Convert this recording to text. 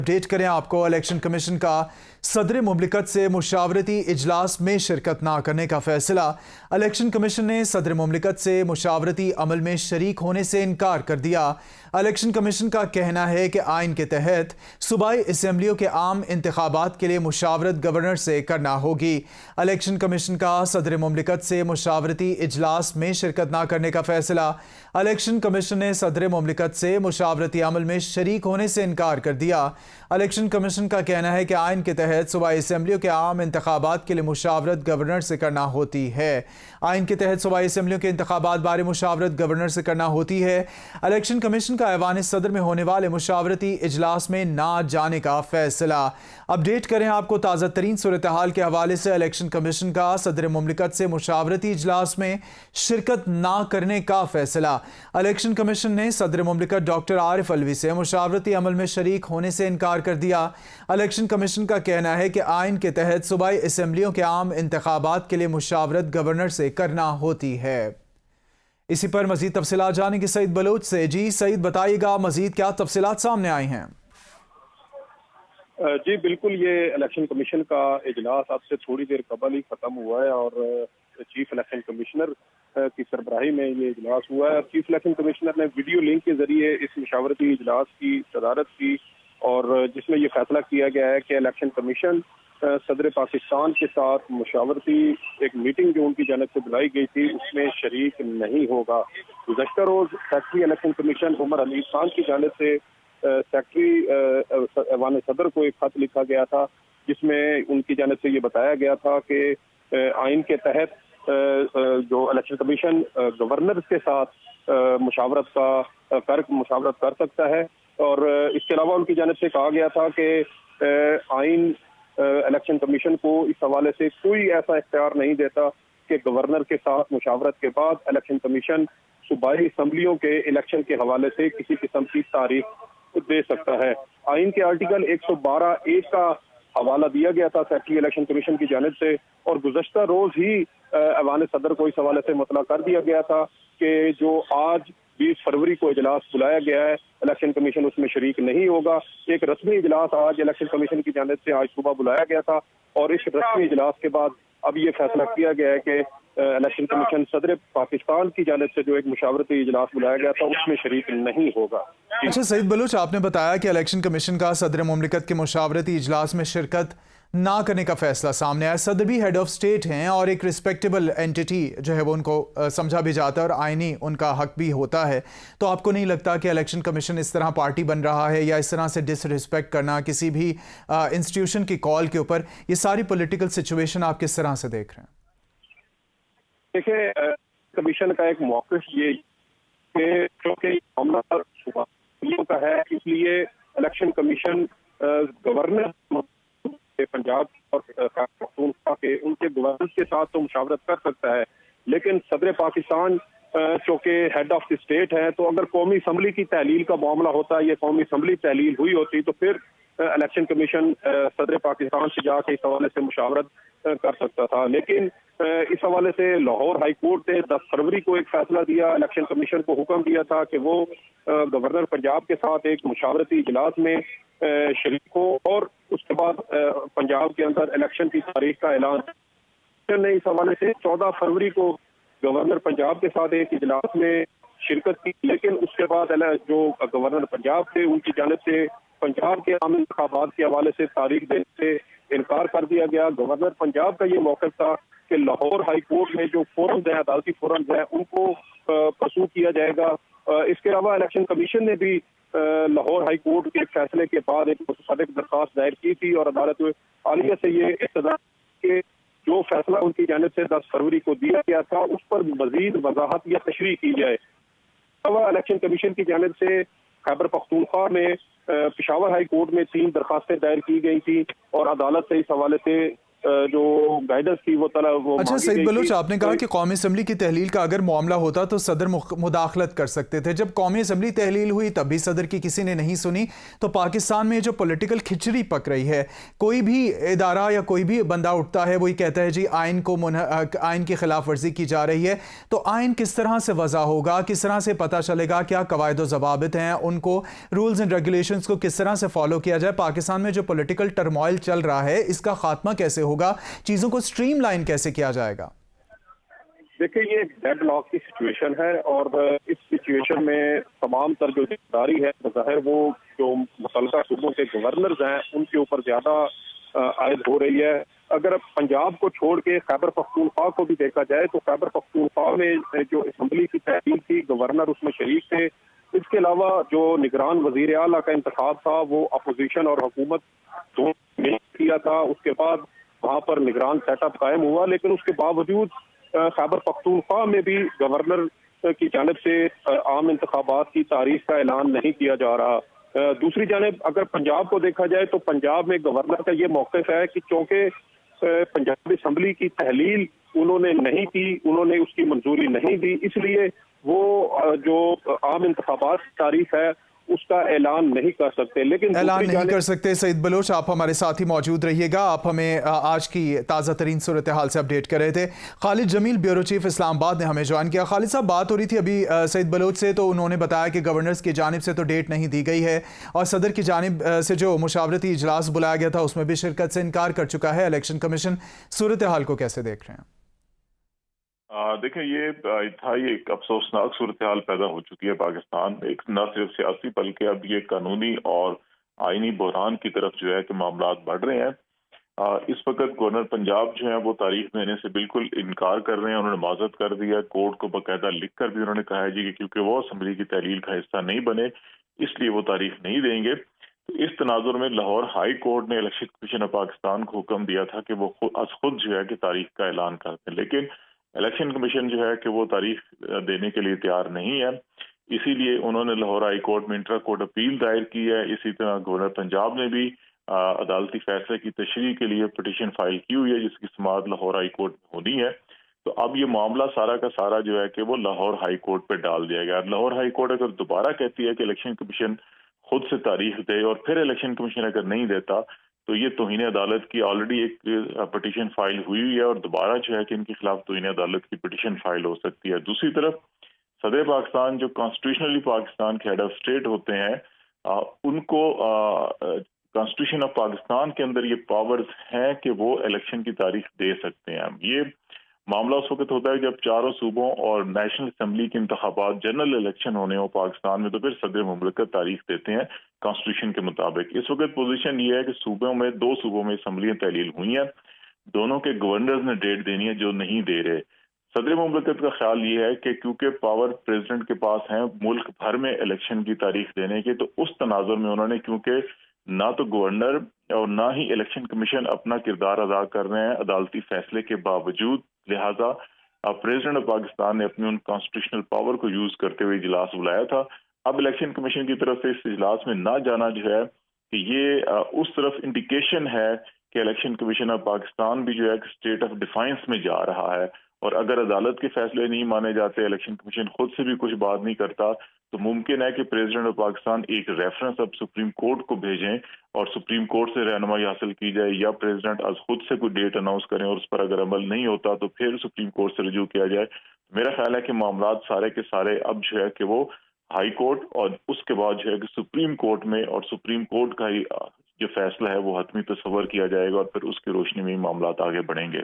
Update करें आपको। Election commission का सदर मुमलिकत से मुशावरती इजलास में शिरकत ना करने का फैसला। इलेक्शन कमीशन ने सदर मुमलिकत से मुशावरती अमल में शरीक होने से इनकार कर दिया। इलेक्शन कमीशन का कहना है कि आइन के तहत सूबाई असम्बलियों के आम इंतखाबात के लिए मुशावरत गवर्नर से करना होगी। इलेक्शन कमीशन का सदर मुमलिकत से मुशावरती इजलास में शिरकत ना करने का फैसला। इलेक्शन कमीशन ने सदर मुमलिकत से मुशावरती अमल में शरीक होने से इनकार कर दिया। इलेक्शन कमीशन का कहना है कि आइन के तहत सूबाई असम्बलियों के आम इंतखाबात के लिए मुशावरत गवर्नर से करना होती है। आइन के तहत सूबाई असम्बलियों के इंतखाबात बारे मुशावरत गवर्नर से करना होती है। इलेक्शन कमीशन का ऐवान सदर में होने वाले मुशावरती इजलास में ना जाने का फैसला। अपडेट करें आपको ताज़ा तरीन सूरत हाल के हवाले से। इलेक्शन कमीशन का सदर मुमलिकत से मुशावरती इजलास में शिरकत ना करने का फैसला। इलेक्शन कमीशन ने सदर मुमलिकत डॉक्टर आरिफ अलवी से मुशावरती अमल में शरीक होने से इनकार कर दिया। इलेक्शन कमीशन का कहना है कि आइन के तहत सूबाई असम्बलियों के आम इंतखाबात के लिए मुशावरत गवर्नर से करना होती है। इसी पर मजीद तफसीलात जानेंगे सईद बलोच से। जी सईद, बताइएगा मजीद क्या तफसीलात सामने आई हैं? जी बिल्कुल, ये इलेक्शन कमीशन का इजलास आज से थोड़ी देर कबल ही खत्म हुआ है और चीफ इलेक्शन कमिश्नर की सरबराही में ये इजलास हुआ है। चीफ इलेक्शन कमिश्नर ने वीडियो लिंक के जरिए इस मुशावरती इजलास की सदारत की और जिसमें ये फैसला किया गया है कि इलेक्शन कमीशन सदर पाकिस्तान के साथ मुशावरती एक मीटिंग जो उनकी जानब से बुलाई गई थी उसमें शरीक नहीं होगा। गुज़श्ता रोज secretary election commission Umar Ali Khan की जानब से सेक्रेटरी ऐवान सदर को एक खत लिखा गया था जिसमें उनकी जानब से ये बताया गया था कि आइन के तहत जो इलेक्शन कमीशन गवर्नर के साथ मुशावरत कर सकता है और इसके अलावा उनकी जानब से कहा गया था कि आइन इलेक्शन कमीशन को इस हवाले से कोई ऐसा इख्तियार नहीं देता कि गवर्नर के साथ मुशावरत के बाद इलेक्शन कमीशन सूबाई असम्बलियों के इलेक्शन के हवाले से किसी किस्म की तारीख दे सकता है। आइन के आर्टिकल 112(1) का हवाला दिया गया था सेक्रेटरी इलेक्शन कमीशन की जानिब से और गुज़श्ता रोज ही ऐवान सदर को इस हवाले से मुतला कर दिया गया था कि जो आज 20 फरवरी को इजलास बुलाया गया है इलेक्शन कमीशन उसमें शरीक नहीं होगा। एक रस्मी इजलास आज इलेक्शन कमीशन की जानिब से आज सुबह बुलाया गया था और इस रस्मी इजलास के बाद अब ये फैसला किया गया है कि इलेक्शन कमीशन सदर पाकिस्तान की जानिब से जो एक मुशावरती इजलास बुलाया गया था उसमें शरीक नहीं होगा। अच्छा सईद बलोच, आपने बताया कि इलेक्शन कमीशन का सदर मुमलिकत के मुशावरती इजलास में शिरकत ना करने का फैसला सामने आया। सदर भी हेड ऑफ स्टेट हैं और एक रिस्पेक्टेबल एंटिटी जो है वो उनको समझा भी जाता है और आईनी उनका हक भी होता है। तो आपको नहीं लगता कि इलेक्शन कमीशन इस तरह पार्टी बन रहा है या इस तरह से डिसरिस्पेक्ट करना किसी भी इंस्टीट्यूशन की कॉल के ऊपर, ये सारी पॉलिटिकल सिचुएशन आप किस तरह से देख रहे हैं? देखिए, कमीशन का एक मौक़िफ़ ये क्योंकि मामला का है इसलिए इलेक्शन कमीशन गवर्नर पंजाब और पख्तूनख्वा के उनके गवर्नर के साथ तो मुशावरत कर सकता है, लेकिन सदर पाकिस्तान चूँकि हेड ऑफ द स्टेट है तो अगर कौमी असम्बली की तहलील का मामला होता है, ये कौमी असम्बली तहलील हुई होती तो फिर इलेक्शन कमीशन सदर पाकिस्तान से जाकर इस हवाले से मुशावरत कर सकता था। लेकिन इस हवाले से लाहौर हाई कोर्ट ने 10 फरवरी को एक फैसला दिया, इलेक्शन कमीशन को हुक्म दिया था कि वो गवर्नर पंजाब के साथ एक मुशावरती इजलास में शरीक हो और उसके बाद पंजाब के अंदर इलेक्शन की तारीख का ऐलान ने इस हवाले से 14 फरवरी को गवर्नर पंजाब के साथ एक इजलास में शिरकत की, लेकिन उसके बाद जो गवर्नर पंजाब थे उनकी जानिब से पंजाब के आम इंतखाबात के हवाले से तारीख देने से इनकार कर दिया गया। गवर्नर पंजाब का ये मौक़िफ़ था कि लाहौर हाई कोर्ट में जो फोरम्स हैं, अदालती फोरम्स हैं, उनको परसू किया जाएगा। इसके अलावा इलेक्शन कमीशन ने भी लाहौर हाई कोर्ट के फैसले के बाद एक मुतसद्दिक़ दरख्वास्त दायर की थी और अदालत आलिया से ये इस्तदा के जो फैसला उनकी जानिब से 10 फरवरी को दिया गया था उस पर मजीद वजाहत या तशरीह की जाए। इलेक्शन कमीशन की जानिब से खैबर पख्तूनख्वा में पेशावर हाई कोर्ट में 3 दरखास्तें दायर की गई थी और अदालत से इस हवाले से जो गाइडेंस थी वो अच्छा मांगी सईद गई बलोच, थी। आपने कहा कि कौमी असम्बली की तहलील का अगर मामला होता तो सदर मुदाखलत कर सकते थे। जब कौमी असम्बली तहलील हुई तब भी सदर की किसी ने नहीं सुनी। तो पाकिस्तान में जो पॉलिटिकल खिचड़ी पक रही है, कोई भी इदारा या कोई भी बंदा उठता है, वही कहता है जी आइन की खिलाफ वर्जी की जा रही है। तो आइन किस तरह से वज़ा होगा, किस तरह से पता चलेगा, क्या कवायद ज़वाबित हैं, उनको रूल्स एंड रेगुलेशंस को किस तरह से फॉलो किया जाए? पाकिस्तान में जो पॉलिटिकल टर्मोइल चल रहा है, इसका खात्मा कैसे होगा, चीज़ों को स्ट्रीमलाइन कैसे किया जाएगा? देखिए, ये डेड लॉक की सिचुएशन है और इस सिचुएशन में तमाम तर जो जिम्मेदारी है ज़ाहिर वो जो मुतल्लिका सूबों के गवर्नर्स हैं उनके ऊपर ज्यादा आयद हो रही है। अगर पंजाब को छोड़ के खैबर पख्तूनख्वा को भी देखा जाए तो खैबर पख्तूनख्वा में जो असम्बली की तहसील थी, गवर्नर उसमें शरीक थे। इसके अलावा जो निगरान वजीर आला का इंतखाब था वो अपोजिशन और हुकूमत दोनों ने किया था। उसके बाद वहाँ पर निगरान सेटअप कायम हुआ, लेकिन उसके बावजूद खैबर पख्तूनख्वा में भी गवर्नर की जानिब से आम इंतखाबात की तारीख का ऐलान नहीं किया जा रहा। दूसरी जानिब अगर पंजाब को देखा जाए तो पंजाब में गवर्नर का ये मौक़िफ़ है कि चूँकि पंजाब असम्बली की तहलील उन्होंने नहीं की, उन्होंने उसकी मंजूरी नहीं दी, इसलिए वो जो आम इंतखाबात की तारीख है उसका ऐलान नहीं कर सकते। लेकिन ऐलान नहीं कर सकते। सईद बलोच, आप हमारे साथ ही मौजूद रहिएगा। आप हमें आज की ताज़ा तरीन सूरत हाल से अपडेट कर रहे थे। खालिद जमील, ब्यूरो चीफ इस्लामाबाद ने हमें ज्वाइन किया। खालिद साहब, बात हो रही थी अभी सईद बलोच से, तो उन्होंने बताया कि गवर्नर्स की जानिब से तो डेट नहीं दी गई है और सदर की जानिब से जो मुशावरती इजलास बुलाया गया था उसमें भी शिरकत से इनकार कर चुका है इलेक्शन कमीशन। सूरत हाल को कैसे देख रहे हैं? देखें, ये इंतहाई एक अफसोसनाक सूरत हाल पैदा हो चुकी है पाकिस्तान में। एक न सिर्फ सियासी बल्कि अब ये कानूनी और आईनी बहरान की तरफ जो है कि मामला बढ़ रहे हैं। इस वक्त गवर्नर पंजाब जो है वो तारीख देने से बिल्कुल इनकार कर रहे हैं। उन्होंने माजत कर दिया, कोर्ट को बाकायदा लिख कर भी उन्होंने कहा है जी कि क्योंकि वो असम्बली की तहलील का हिस्सा नहीं बने इसलिए वो तारीख नहीं देंगे। तो इस तनाजुर में लाहौर हाई कोर्ट ने इलेक्शन कमीशन ऑफ पाकिस्तान को हुक्म दिया था कि वो खुद जो है कि तारीख का ऐलान करते हैं, लेकिन इलेक्शन कमीशन जो है कि वो तारीख देने के लिए तैयार नहीं है। इसीलिए उन्होंने लाहौर हाई कोर्ट में इंट्रा कोर्ट अपील दायर की है। इसी तरह गवर्नर पंजाब ने भी अदालती फैसले की तशरीह के लिए पिटीशन फाइल की हुई है जिसकी समाअत लाहौर हाई कोर्ट में होनी है। तो अब ये मामला सारा का सारा जो है कि वो लाहौर हाई कोर्ट पे डाल दिया गया। लाहौर हाई कोर्ट अगर दोबारा कहती है कि इलेक्शन कमीशन खुद से तारीख दे और फिर इलेक्शन कमीशन अगर नहीं देता तो ये तौहीन अदालत की ऑलरेडी एक पिटीशन फाइल हुई है और दोबारा जो है कि इनके खिलाफ तौहीन अदालत की पिटीशन फाइल हो सकती है। दूसरी तरफ सदर पाकिस्तान जो कॉन्स्टिट्यूशनली पाकिस्तान के हेड ऑफ स्टेट होते हैं, उनको कॉन्स्टिट्यूशन ऑफ पाकिस्तान के अंदर ये पावर्स हैं कि वो इलेक्शन की तारीख दे सकते हैं। ये मामला उस वक्त होता है जब चारों सूबों और नेशनल असम्बली के इंतखाबात जनरल इलेक्शन होने हो पाकिस्तान में, तो फिर सदर मुमलिकत तारीख देते हैं कॉन्स्टिट्यूशन के मुताबिक। इस वक्त पोजीशन ये है कि सूबों में दो सूबों में असम्बलियां तहलील हुई हैं, दोनों के गवर्नर्स ने डेट देनी है जो नहीं दे रहे। सदर मुमलिकत का ख्याल ये है कि क्योंकि पावर प्रेसिडेंट के पास है मुल्क भर में इलेक्शन की तारीख देने की, तो उस तनाजुर में उन्होंने, क्योंकि ना तो गवर्नर और ना ही इलेक्शन कमीशन अपना किरदार अदा कर रहे हैं अदालती फैसले के बावजूद, लिहाजा प्रेसिडेंट ऑफ पाकिस्तान ने अपनी उन कॉन्स्टिट्यूशनल पावर को यूज करते हुए इजलास बुलाया था। अब इलेक्शन कमीशन की तरफ से इस इजलास में ना जाना जो है कि ये उस तरफ इंडिकेशन है कि इलेक्शन कमीशन ऑफ पाकिस्तान भी जो है स्टेट ऑफ डिफाइंस में जा रहा है। और अगर अदालत के फैसले नहीं माने जाते, इलेक्शन कमीशन खुद से भी कुछ बात नहीं करता, तो मुमकिन है कि प्रेसिडेंट ऑफ पाकिस्तान एक रेफरेंस अब सुप्रीम कोर्ट को भेजें और सुप्रीम कोर्ट से रहनुमाई हासिल की जाए, या प्रेसिडेंट आज खुद से कोई डेट अनाउंस करें और उस पर अगर अमल नहीं होता तो फिर सुप्रीम कोर्ट से रजू किया जाए। मेरा ख्याल है कि मामला सारे के सारे अब जो है कि वो हाई कोर्ट और उसके बाद जो है कि सुप्रीम कोर्ट में, और सुप्रीम कोर्ट का ही जो फैसला है वो हतमी तस्वर किया जाएगा और फिर उसकी रोशनी में ही मामला आगे बढ़ेंगे।